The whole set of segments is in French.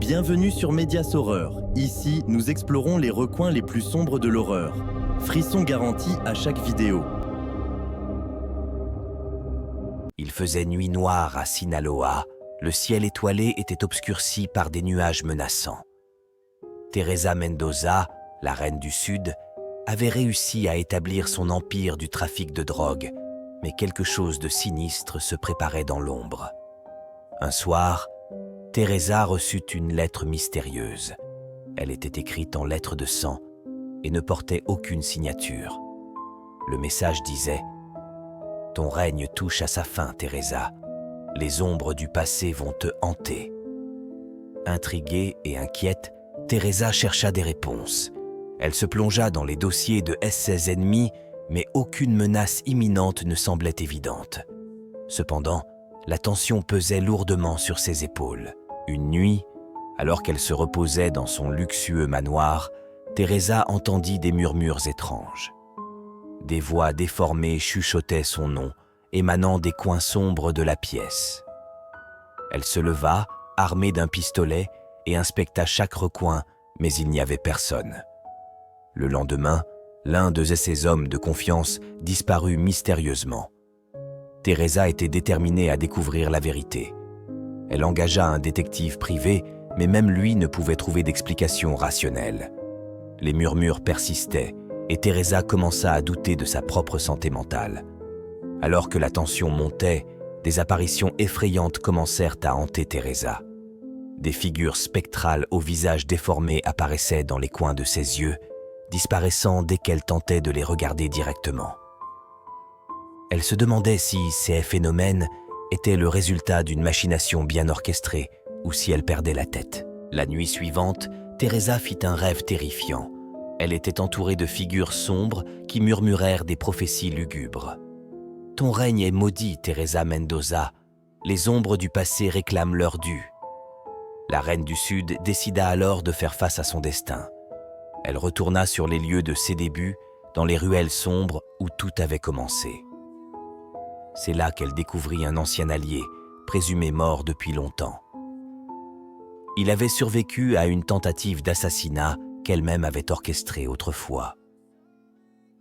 Bienvenue sur Médias Horreur. Ici, nous explorons les recoins les plus sombres de l'horreur. Frissons garantis à chaque vidéo. Il faisait nuit noire à Sinaloa. Le ciel étoilé était obscurci par des nuages menaçants. Teresa Mendoza, la reine du Sud, avait réussi à établir son empire du trafic de drogue, mais quelque chose de sinistre se préparait dans l'ombre. Un soir, Teresa reçut une lettre mystérieuse. Elle était écrite en lettres de sang et ne portait aucune signature. Le message disait « Ton règne touche à sa fin, Teresa. Les ombres du passé vont te hanter. » Intriguée et inquiète, Teresa chercha des réponses. Elle se plongea dans les dossiers de ses ennemis, mais aucune menace imminente ne semblait évidente. Cependant, la tension pesait lourdement sur ses épaules. Une nuit, alors qu'elle se reposait dans son luxueux manoir, Teresa entendit des murmures étranges. Des voix déformées chuchotaient son nom, émanant des coins sombres de la pièce. Elle se leva, armée d'un pistolet, et inspecta chaque recoin, mais il n'y avait personne. Le lendemain, l'un de ses hommes de confiance disparut mystérieusement. Teresa était déterminée à découvrir la vérité. Elle engagea un détective privé, mais même lui ne pouvait trouver d'explication rationnelle. Les murmures persistaient, et Teresa commença à douter de sa propre santé mentale. Alors que la tension montait, des apparitions effrayantes commencèrent à hanter Teresa. Des figures spectrales au visage déformé apparaissaient dans les coins de ses yeux, disparaissant dès qu'elle tentait de les regarder directement. Elle se demandait si ces phénomènes étaient le résultat d'une machination bien orchestrée ou si elle perdait la tête. La nuit suivante, Teresa fit un rêve terrifiant. Elle était entourée de figures sombres qui murmurèrent des prophéties lugubres. « Ton règne est maudit, Teresa Mendoza. Les ombres du passé réclament leur dû. » La reine du Sud décida alors de faire face à son destin. Elle retourna sur les lieux de ses débuts, dans les ruelles sombres où tout avait commencé. C'est là qu'elle découvrit un ancien allié, présumé mort depuis longtemps. Il avait survécu à une tentative d'assassinat qu'elle-même avait orchestrée autrefois.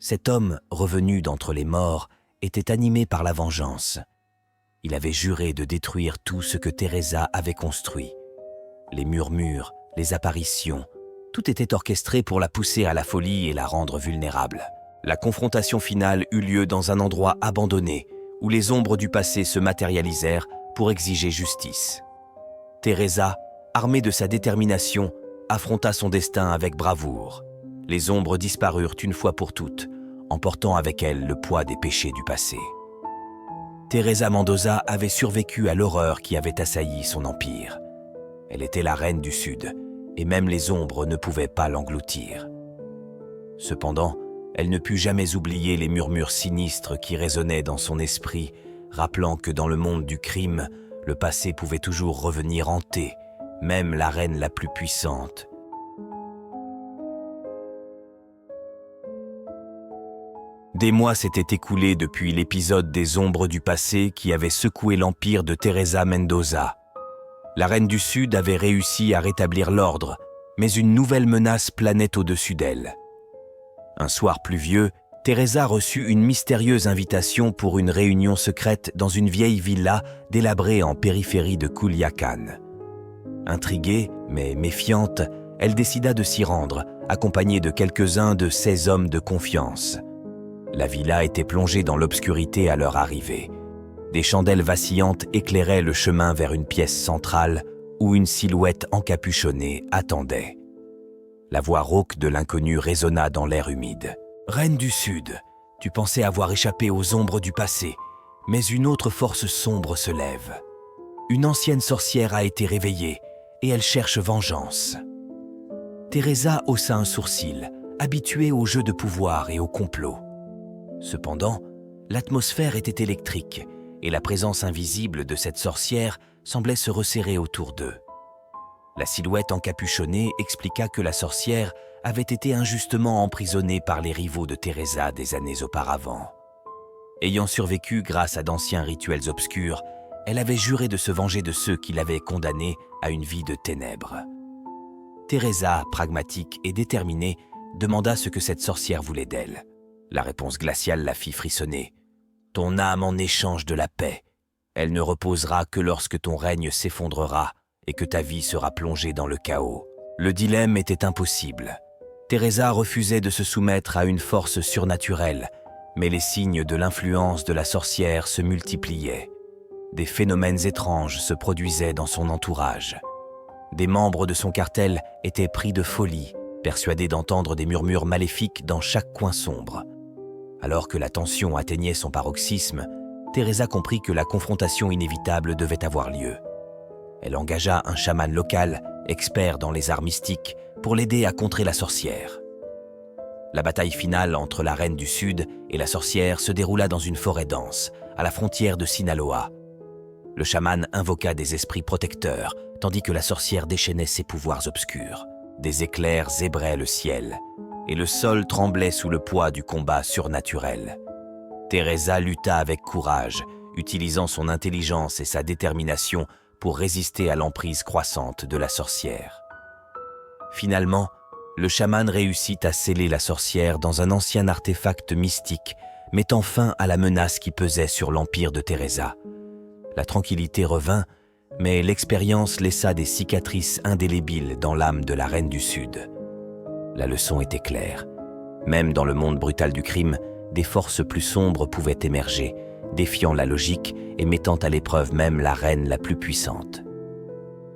Cet homme, revenu d'entre les morts, était animé par la vengeance. Il avait juré de détruire tout ce que Teresa avait construit. Les murmures, les apparitions, tout était orchestré pour la pousser à la folie et la rendre vulnérable. La confrontation finale eut lieu dans un endroit abandonné, où les ombres du passé se matérialisèrent pour exiger justice. Teresa, armée de sa détermination, affronta son destin avec bravoure. Les ombres disparurent une fois pour toutes, emportant avec elles le poids des péchés du passé. Teresa Mendoza avait survécu à l'horreur qui avait assailli son empire. Elle était la reine du Sud, et même les ombres ne pouvaient pas l'engloutir. Cependant, elle ne put jamais oublier les murmures sinistres qui résonnaient dans son esprit, rappelant que dans le monde du crime, le passé pouvait toujours revenir hanter, même la reine la plus puissante. Des mois s'étaient écoulés depuis l'épisode des ombres du passé qui avait secoué l'empire de Teresa Mendoza. La reine du Sud avait réussi à rétablir l'ordre, mais une nouvelle menace planait au-dessus d'elle. Un soir pluvieux, Teresa reçut une mystérieuse invitation pour une réunion secrète dans une vieille villa délabrée en périphérie de Culiacán. Intriguée, mais méfiante, elle décida de s'y rendre, accompagnée de quelques-uns de ses hommes de confiance. La villa était plongée dans l'obscurité à leur arrivée. Des chandelles vacillantes éclairaient le chemin vers une pièce centrale où une silhouette encapuchonnée attendait. La voix rauque de l'inconnu résonna dans l'air humide. « Reine du Sud, tu pensais avoir échappé aux ombres du passé, mais une autre force sombre se lève. Une ancienne sorcière a été réveillée et elle cherche vengeance. » Teresa haussa un sourcil, habituée aux jeux de pouvoir et au complot. Cependant, l'atmosphère était électrique et la présence invisible de cette sorcière semblait se resserrer autour d'eux. La silhouette encapuchonnée expliqua que la sorcière avait été injustement emprisonnée par les rivaux de Teresa des années auparavant. Ayant survécu grâce à d'anciens rituels obscurs, elle avait juré de se venger de ceux qui l'avaient condamnée à une vie de ténèbres. Teresa, pragmatique et déterminée, demanda ce que cette sorcière voulait d'elle. La réponse glaciale la fit frissonner. « Ton âme en échange de la paix. Elle ne reposera que lorsque ton règne s'effondrera et que ta vie sera plongée dans le chaos. » Le dilemme était impossible. Teresa refusait de se soumettre à une force surnaturelle, mais les signes de l'influence de la sorcière se multipliaient. Des phénomènes étranges se produisaient dans son entourage. Des membres de son cartel étaient pris de folie, persuadés d'entendre des murmures maléfiques dans chaque coin sombre. Alors que la tension atteignait son paroxysme, Teresa comprit que la confrontation inévitable devait avoir lieu. Elle engagea un chaman local, expert dans les arts mystiques, pour l'aider à contrer la sorcière. La bataille finale entre la reine du Sud et la sorcière se déroula dans une forêt dense, à la frontière de Sinaloa. Le chaman invoqua des esprits protecteurs, tandis que la sorcière déchaînait ses pouvoirs obscurs. Des éclairs zébraient le ciel, et le sol tremblait sous le poids du combat surnaturel. Teresa lutta avec courage, utilisant son intelligence et sa détermination pour résister à l'emprise croissante de la sorcière. Finalement, le chaman réussit à sceller la sorcière dans un ancien artefact mystique, mettant fin à la menace qui pesait sur l'empire de Teresa. La tranquillité revint, mais l'expérience laissa des cicatrices indélébiles dans l'âme de la reine du Sud. La leçon était claire. Même dans le monde brutal du crime, des forces plus sombres pouvaient émerger, défiant la logique et mettant à l'épreuve même la reine la plus puissante.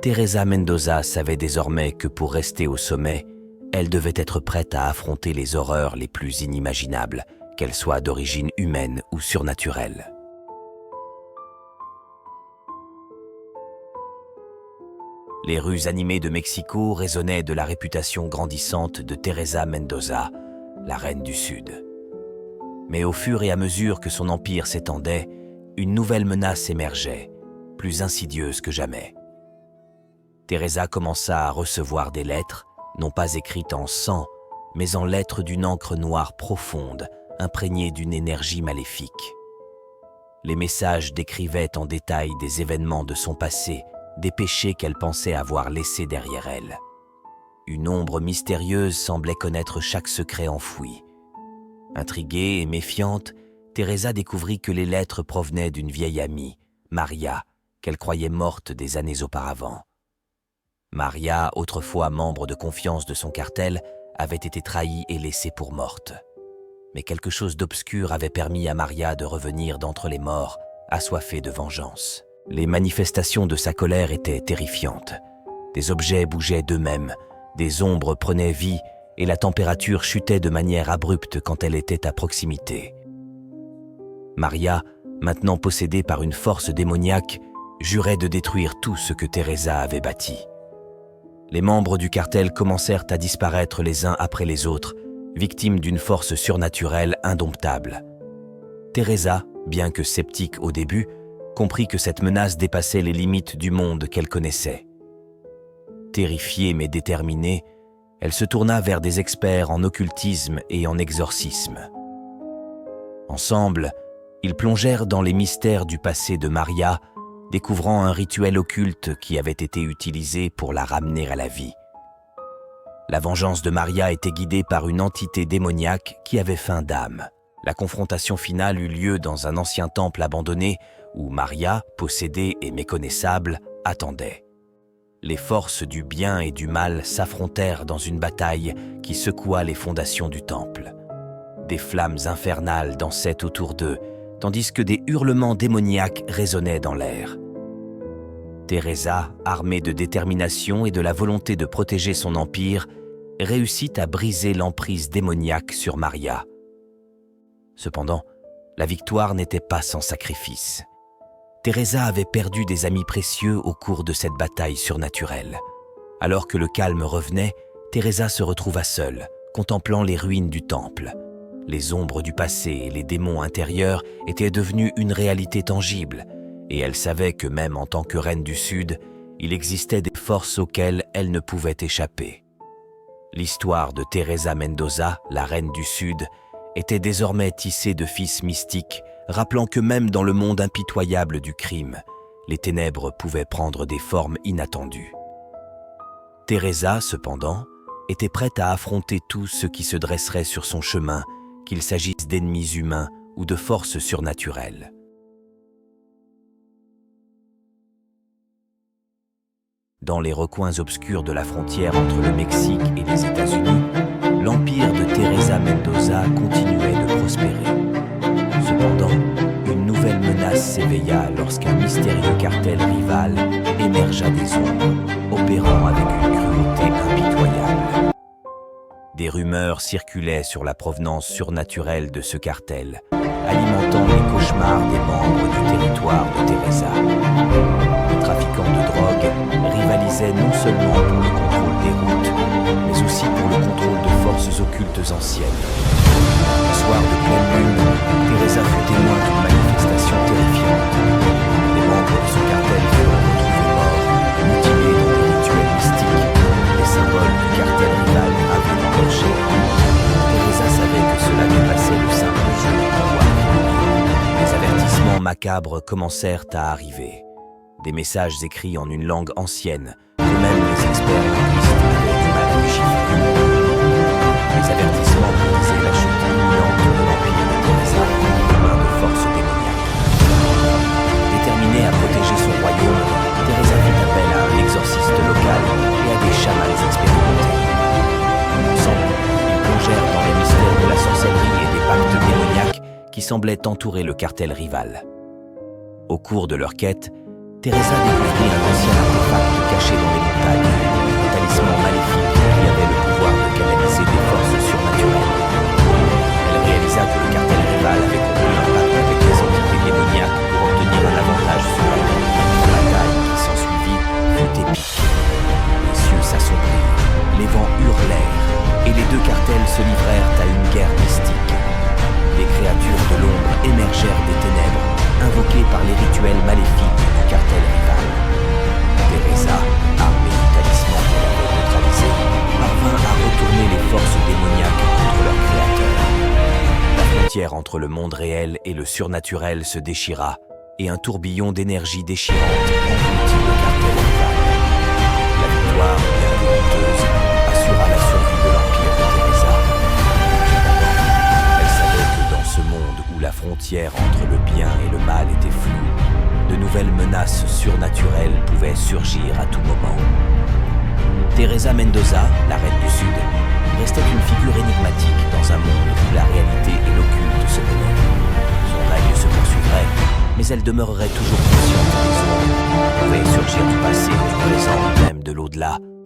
Teresa Mendoza savait désormais que pour rester au sommet, elle devait être prête à affronter les horreurs les plus inimaginables, qu'elles soient d'origine humaine ou surnaturelle. Les rues animées de Mexico résonnaient de la réputation grandissante de Teresa Mendoza, la reine du Sud. Mais au fur et à mesure que son empire s'étendait, une nouvelle menace émergeait, plus insidieuse que jamais. Teresa commença à recevoir des lettres, non pas écrites en sang, mais en lettres d'une encre noire profonde, imprégnée d'une énergie maléfique. Les messages décrivaient en détail des événements de son passé, des péchés qu'elle pensait avoir laissés derrière elle. Une ombre mystérieuse semblait connaître chaque secret enfoui. Intriguée et méfiante, Teresa découvrit que les lettres provenaient d'une vieille amie, Maria, qu'elle croyait morte des années auparavant. Maria, autrefois membre de confiance de son cartel, avait été trahie et laissée pour morte. Mais quelque chose d'obscur avait permis à Maria de revenir d'entre les morts, assoiffée de vengeance. Les manifestations de sa colère étaient terrifiantes. Des objets bougeaient d'eux-mêmes, des ombres prenaient vie et la température chutait de manière abrupte quand elle était à proximité. Maria, maintenant possédée par une force démoniaque, jurait de détruire tout ce que Teresa avait bâti. Les membres du cartel commencèrent à disparaître les uns après les autres, victimes d'une force surnaturelle indomptable. Teresa, bien que sceptique au début, comprit que cette menace dépassait les limites du monde qu'elle connaissait. Terrifiée mais déterminée, elle se tourna vers des experts en occultisme et en exorcisme. Ensemble, ils plongèrent dans les mystères du passé de Maria, découvrant un rituel occulte qui avait été utilisé pour la ramener à la vie. La vengeance de Maria était guidée par une entité démoniaque qui avait faim d'âme. La confrontation finale eut lieu dans un ancien temple abandonné où Maria, possédée et méconnaissable, attendait. Les forces du bien et du mal s'affrontèrent dans une bataille qui secoua les fondations du temple. Des flammes infernales dansaient autour d'eux, tandis que des hurlements démoniaques résonnaient dans l'air. Teresa, armée de détermination et de la volonté de protéger son empire, réussit à briser l'emprise démoniaque sur Maria. Cependant, la victoire n'était pas sans sacrifice. Teresa avait perdu des amis précieux au cours de cette bataille surnaturelle. Alors que le calme revenait, Teresa se retrouva seule, contemplant les ruines du temple. Les ombres du passé et les démons intérieurs étaient devenus une réalité tangible, et elle savait que même en tant que reine du Sud, il existait des forces auxquelles elle ne pouvait échapper. L'histoire de Teresa Mendoza, la reine du Sud, était désormais tissée de fils mystiques, rappelant que même dans le monde impitoyable du crime, les ténèbres pouvaient prendre des formes inattendues. Teresa, cependant, était prête à affronter tout ce qui se dresserait sur son chemin, qu'il s'agisse d'ennemis humains ou de forces surnaturelles. Dans les recoins obscurs de la frontière entre le Mexique et les États-Unis, l'empire de Teresa Mendoza continuait de prospérer. Cependant, une nouvelle menace s'éveilla lorsqu'un mystérieux cartel rival émergea des ombres, opérant avec une cruauté impitoyable. Des rumeurs circulaient sur la provenance surnaturelle de ce cartel, alimentant les cauchemars des membres du territoire de Teresa. Les trafiquants de drogue rivalisaient non seulement pour le contrôle des routes, mais aussi pour le contrôle de forces occultes anciennes. Le soir de pleine lune, Teresa fut témoin d'une manifestation terrifiante. Les membres de son cartel furent retrouvés morts, mutilés dans des rituels mystiques, les symboles du cartel rival gravés dans leur chair. Teresa savait que cela dépassait le simple jeu du pouvoir. Les avertissements macabres commencèrent à arriver. Des messages écrits en une langue ancienne, que même les experts linguistes avaient du mal à déchiffrer. Les avertissements prédisaient la chute imminente de l'empire de Teresa aux mains de forces démoniaques. Déterminée à protéger son royaume, Teresa fit appel à un exorciste local et à des chamans expérimentés. Ensemble, ils plongèrent dans les mystères de la sorcellerie et des pactes démoniaques qui semblaient entourer le cartel rival. Au cours de leur quête, Teresa découvrit un ancien artefact caché dans les montagnes, un talisman maléfique qui avait le pouvoir de canaliser des forces surnaturelles. Elle réalisa que le cartel rival avait conclu un pacte avec les entités démoniaques pour obtenir un avantage sur elle. La bataille qui s'ensuivit fut épique. Les cieux s'assombrirent, les vents hurlèrent, et les deux cartels se livrèrent à une guerre mystique. Des créatures de l'ombre émergèrent des ténèbres, invoquées par les rituels maléfiques du cartel rival. Teresa, armée du talisman qu'elle avait neutralisé, parvint à retourner les forces démoniaques contre leur créateur. La frontière entre le monde réel et le surnaturel se déchira, et un tourbillon d'énergie déchirante engloutit le cartel rival. La victoire, bien que honteuse, assura la survie de l'empire de Teresa. Elle savait que dans ce monde où la frontière entre le bien et le mal était floue, de nouvelles menaces surnaturelles pouvaient surgir à tout moment. Teresa Mendoza, la reine du Sud, restait une figure énigmatique dans un monde où la réalité et l'occulte se mêlaient. Son règne se poursuivrait, mais elle demeurerait toujours consciente des ombres qui pouvaient surgir du passé, du présent, même de l'au-delà,